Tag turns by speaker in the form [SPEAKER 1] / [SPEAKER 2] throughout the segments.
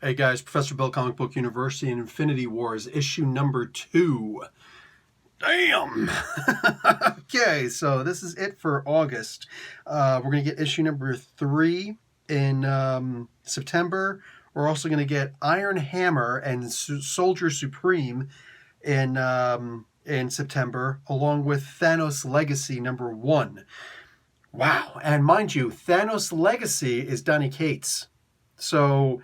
[SPEAKER 1] Hey guys, Professor Bill, Comic Book University and Infinity Wars, issue number 2. Damn! Okay, so this is it for August. We're going to get issue number 3 in September. We're also going to get Iron Hammer and Soldier Supreme in September, along with Thanos Legacy number 1. Wow, and mind you, Thanos Legacy is Donny Cates. So...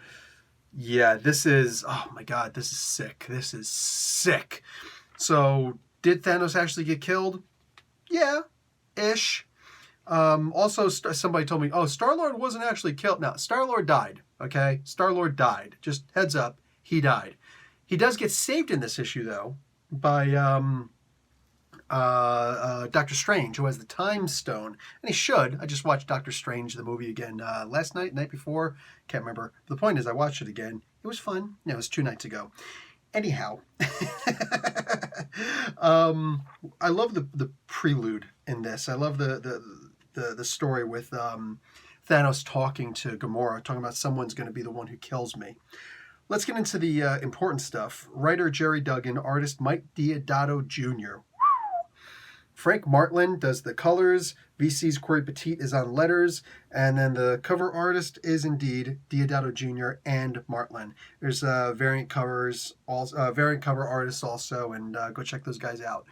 [SPEAKER 1] yeah, this is, oh my god, this is sick. This is sick. So, did Thanos actually get killed? Yeah, ish. Also, somebody told me, oh, Star-Lord wasn't actually killed. No, Star-Lord died, okay? Star-Lord died. Just heads up, he died. He does get saved in this issue, though, by Doctor Strange, who has the Time Stone, and he should. I just watched Doctor Strange, the movie, again last night before, can't remember. The point is, I watched it again. It was fun. No, it was 2 nights ago. Anyhow, I love the prelude in this. I love the story with Thanos talking to Gamora, talking about someone's going to be the one who kills me. Let's get into the important stuff. Writer Jerry Duggan, artist Mike Deodato Jr. Frank Martland does the colors. VC's Corey Petit is on letters. And then the cover artist is indeed Deodato Jr. and Martland. There's variant cover artists also, and go check those guys out.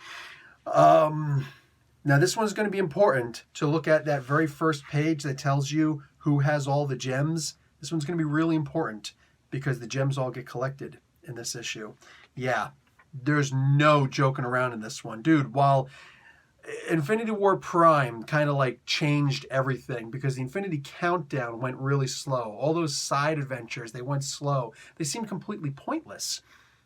[SPEAKER 1] Now this one's going to be important to look at that very first page that tells you who has all the gems. This one's going to be really important because the gems all get collected in this issue. Yeah, there's no joking around in this one. Dude, while Infinity War Prime kind of like changed everything because the Infinity Countdown went really slow. All those side adventures, they went slow. They seemed completely pointless.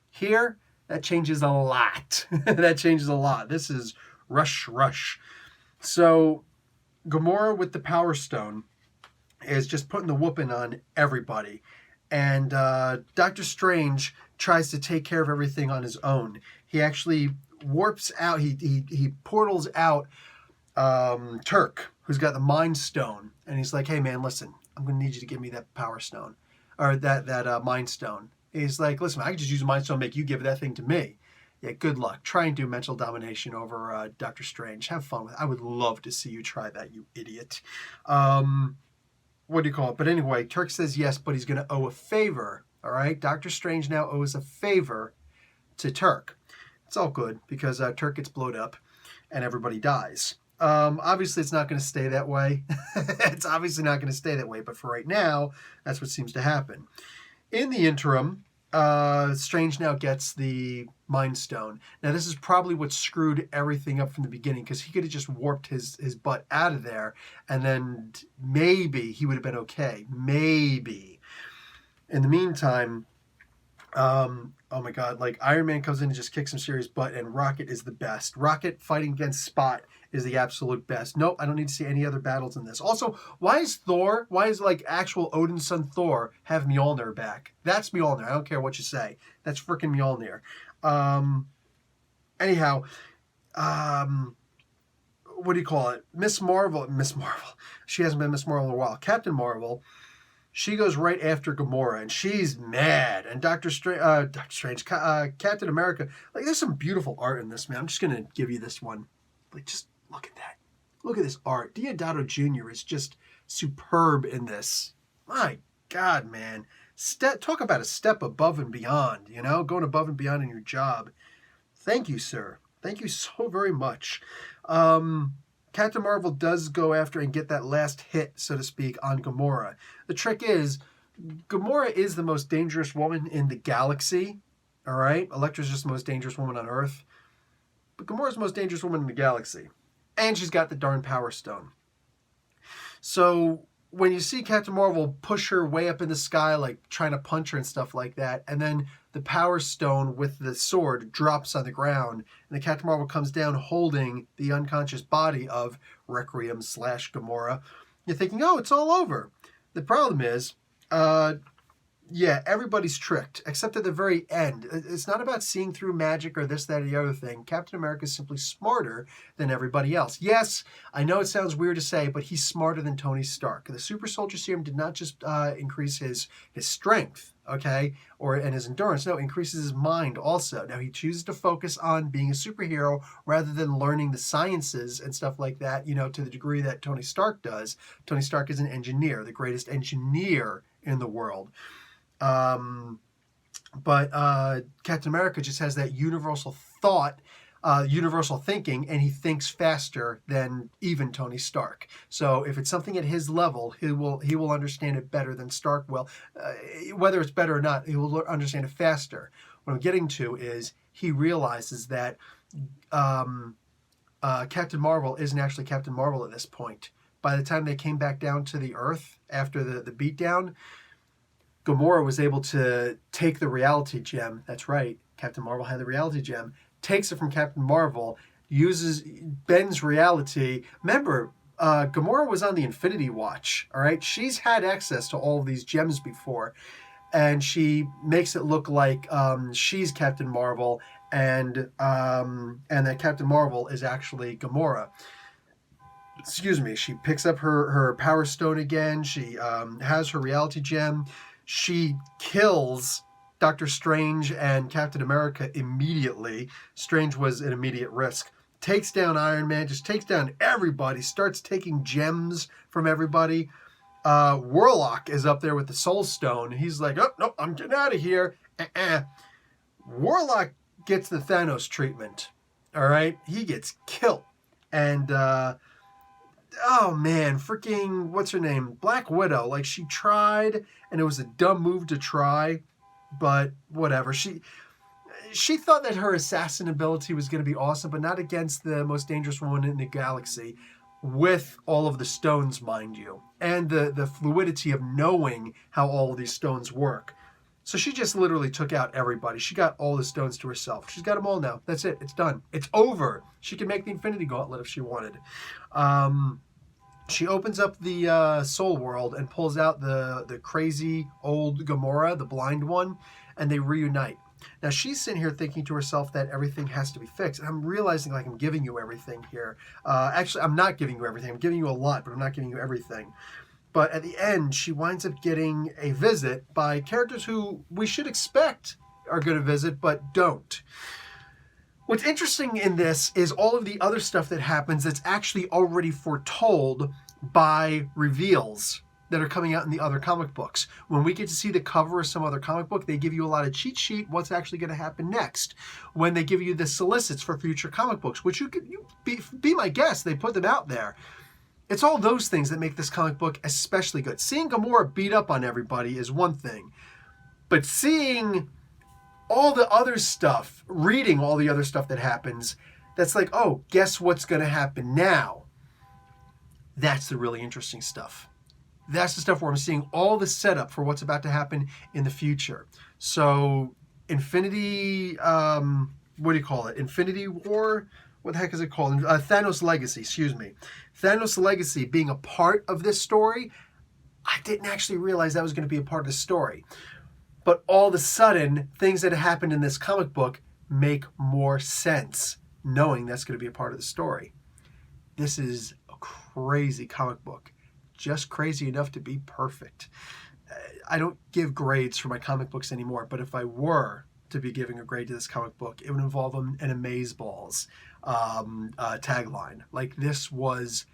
[SPEAKER 1] Here, that changes a lot. That changes a lot. This is rush. So, Gamora with the Power Stone is just putting the whooping on everybody. And Doctor Strange tries to take care of everything on his own. He actually warps out, he portals out Turk, who's got the Mind Stone, and he's like, hey man, listen, I'm gonna need you to give me that Power Stone, or that Mind Stone. He's like, listen, I can just use a Mind Stone, make you give that thing to me. Yeah, good luck. Try and do mental domination over Doctor Strange. Have fun with it. I would love to see you try that, you idiot. What do you call it? But anyway, Turk says yes, but he's gonna owe a favor. All right, Doctor Strange now owes a favor to Turk. It's all good because Turk gets blowed up and everybody dies. Obviously, it's not going to stay that way. It's obviously not going to stay that way, but for right now, that's what seems to happen. In the interim, Strange now gets the Mind Stone. Now, this is probably what screwed everything up from the beginning because he could have just warped his butt out of there and then maybe he would have been okay. Maybe. In the meantime, oh my god, like Iron Man comes in and just kicks some serious butt, and Rocket is the best. Rocket fighting against Spot is the absolute best. Nope, I don't need to see any other battles in this. Also, why is like actual Odin's son Thor have Mjolnir back? That's Mjolnir. I don't care what you say. That's freaking Mjolnir. Anyhow, what do you call it? Miss Marvel. She hasn't been Miss Marvel in a while. Captain Marvel. She goes right after Gamora, and she's mad. And Captain America, like, there's some beautiful art in this, man. I'm just going to give you this one. Like, just look at that. Look at this art. Deodato Jr. is just superb in this. My God, man. Talk about a step above and beyond, you know, going above and beyond in your job. Thank you, sir. Thank you so very much. Captain Marvel does go after and get that last hit, so to speak, on Gamora. The trick is, Gamora is the most dangerous woman in the galaxy, all right? Elektra's just the most dangerous woman on Earth. But Gamora's the most dangerous woman in the galaxy. And she's got the darn Power Stone. So when you see Captain Marvel push her way up in the sky, like trying to punch her and stuff like that, and then the Power Stone with the sword drops on the ground, and the Captain Marvel comes down holding the unconscious body of Requiem / Gamora, you're thinking, oh, it's all over. The problem is, Yeah, everybody's tricked, except at the very end. It's not about seeing through magic or this, that, or the other thing. Captain America is simply smarter than everybody else. Yes, I know it sounds weird to say, but he's smarter than Tony Stark. The super soldier serum did not just increase his strength, okay, and his endurance. No, it increases his mind also. Now, he chooses to focus on being a superhero rather than learning the sciences and stuff like that, to the degree that Tony Stark does. Tony Stark is an engineer, the greatest engineer in the world. But Captain America just has that universal thought, universal thinking, and he thinks faster than even Tony Stark. So if it's something at his level, he will understand it better than Stark will. Whether it's better or not, he will understand it faster. What I'm getting to is he realizes that Captain Marvel isn't actually Captain Marvel at this point. By the time they came back down to the Earth after the beatdown, Gamora was able to take the reality gem. That's right. Captain Marvel had the reality gem. Takes it from Captain Marvel, bends reality. Remember, Gamora was on the Infinity Watch. All right, she's had access to all of these gems before, and she makes it look like she's Captain Marvel, and that Captain Marvel is actually Gamora. Excuse me. She picks up her Power Stone again. She has her reality gem. She kills Doctor Strange and Captain America immediately. Strange was an immediate risk. Takes down Iron Man, just takes down everybody, starts taking gems from everybody. Warlock is up there with the Soul Stone. He's like, oh, no, I'm getting out of here. Warlock gets the Thanos treatment. All right? He gets killed. And, oh man, freaking, what's her name? Black Widow. Like, she tried, and it was a dumb move to try, but whatever. She thought that her assassin ability was going to be awesome, but not against the most dangerous woman in the galaxy, with all of the stones, mind you, and the fluidity of knowing how all of these stones work. So she just literally took out everybody. She got all the stones to herself. She's got them all now. That's it. It's done. It's over. She can make the Infinity Gauntlet if she wanted. She opens up the Soul World and pulls out the crazy old Gamora, the blind one, and they reunite. Now, she's sitting here thinking to herself that everything has to be fixed. And I'm realizing like I'm giving you everything here. Actually, I'm not giving you everything. I'm giving you a lot, but I'm not giving you everything. But at the end, she winds up getting a visit by characters who we should expect are going to visit, but don't. What's interesting in this is all of the other stuff that happens that's actually already foretold by reveals that are coming out in the other comic books. When we get to see the cover of some other comic book, they give you a lot of cheat sheet, what's actually going to happen next. When they give you the solicits for future comic books, which you be my guest, they put them out there. It's all those things that make this comic book especially good. Seeing Gamora beat up on everybody is one thing, but seeing all the other stuff, reading all the other stuff that happens, that's like, oh, guess what's going to happen now? That's the really interesting stuff. That's the stuff where I'm seeing all the setup for what's about to happen in the future. So, Infinity, what do you call it? Infinity War? What the heck is it called? Thanos Legacy, excuse me. Thanos Legacy being a part of this story, I didn't actually realize that was going to be a part of the story. But all of a sudden, things that happened in this comic book make more sense, knowing that's going to be a part of the story. This is a crazy comic book. Just crazy enough to be perfect. I don't give grades for my comic books anymore, but if I were to be giving a grade to this comic book, it would involve an amazeballs tagline. Like, this was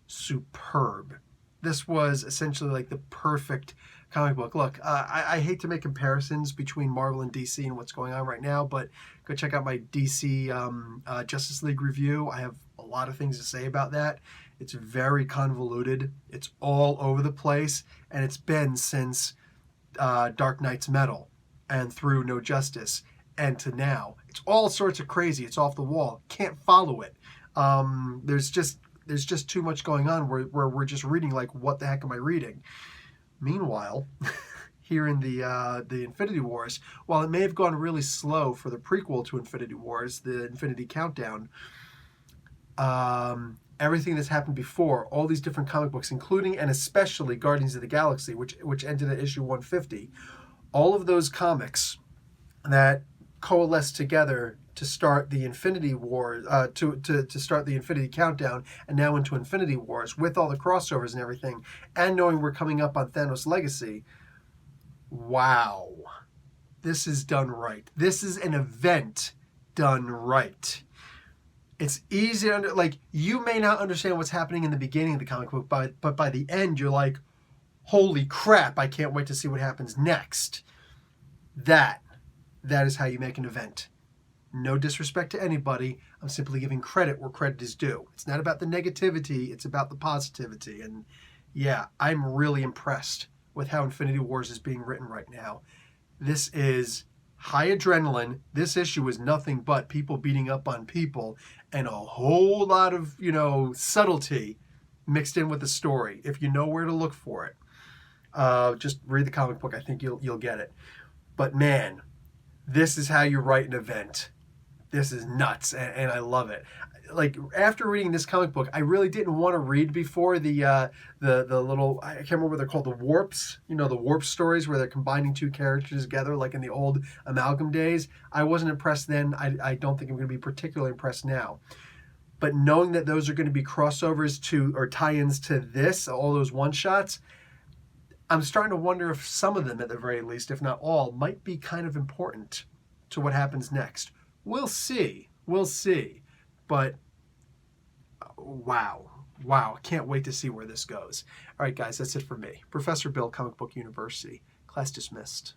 [SPEAKER 1] superb. This was essentially like the perfect comic book. Look, I hate to make comparisons between Marvel and DC and what's going on right now, but go check out my DC Justice League review. I have a lot of things to say about that. It's very convoluted. It's all over the place, and it's been since Dark Knight's Metal and through No Justice and to now. It's all sorts of crazy. It's off the wall. Can't follow it. There's just too much going on where we're just reading like, what the heck am I reading? Meanwhile, here in the Infinity Wars, while it may have gone really slow for the prequel to Infinity Wars, the Infinity Countdown, everything that's happened before, all these different comic books, including and especially Guardians of the Galaxy, which ended at issue 150, all of those comics that coalesce together to start the Infinity War, to start the Infinity Countdown, and now into Infinity Wars, with all the crossovers and everything, and knowing we're coming up on Thanos' Legacy. Wow. This is done right. This is an event done right. It's easy to like, you may not understand what's happening in the beginning of the comic book, but by the end, you're like, holy crap, I can't wait to see what happens next. That is how you make an event. No disrespect to anybody. I'm simply giving credit where credit is due. It's not about the negativity. It's about the positivity. And yeah, I'm really impressed with how Infinity Wars is being written right now. This is high adrenaline. This issue is nothing but people beating up on people and a whole lot of, subtlety mixed in with the story. If you know where to look for it, just read the comic book. I think you'll get it. But man, this is how you write an event. This is nuts, and I love it. Like, after reading this comic book, I really didn't want to read before the little, I can't remember what they're called, the warps, the warp stories where they're combining two characters together, like in the old Amalgam days. I wasn't impressed then. I don't think I'm going to be particularly impressed now. But knowing that those are going to be crossovers to, or tie-ins to this, all those one-shots, I'm starting to wonder if some of them, at the very least, if not all, might be kind of important to what happens next. We'll see. We'll see. But wow. Can't wait to see where this goes. All right, guys, that's it for me. Professor Bill, Comic Book University. Class dismissed.